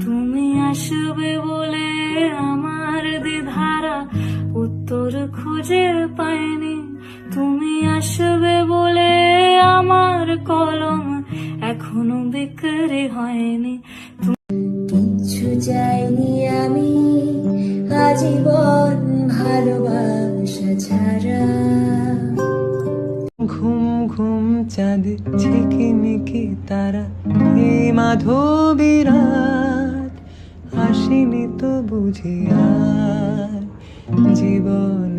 তুমি আসবে বলে আমার দ্বিধারা উত্তর খুঁজে পাইনি। তুমি আসবে বলে আমার কলম এখনো বিক্রি হয়নি। কিচ্ছু চাইনি আমি আজীবন ভালোবাসা ছাড়া। ঘুম ঘুম চাঁদ ঝিকিমিকি তারা এই মাধবীরাত আসিনি তো বুঝি আর জীবন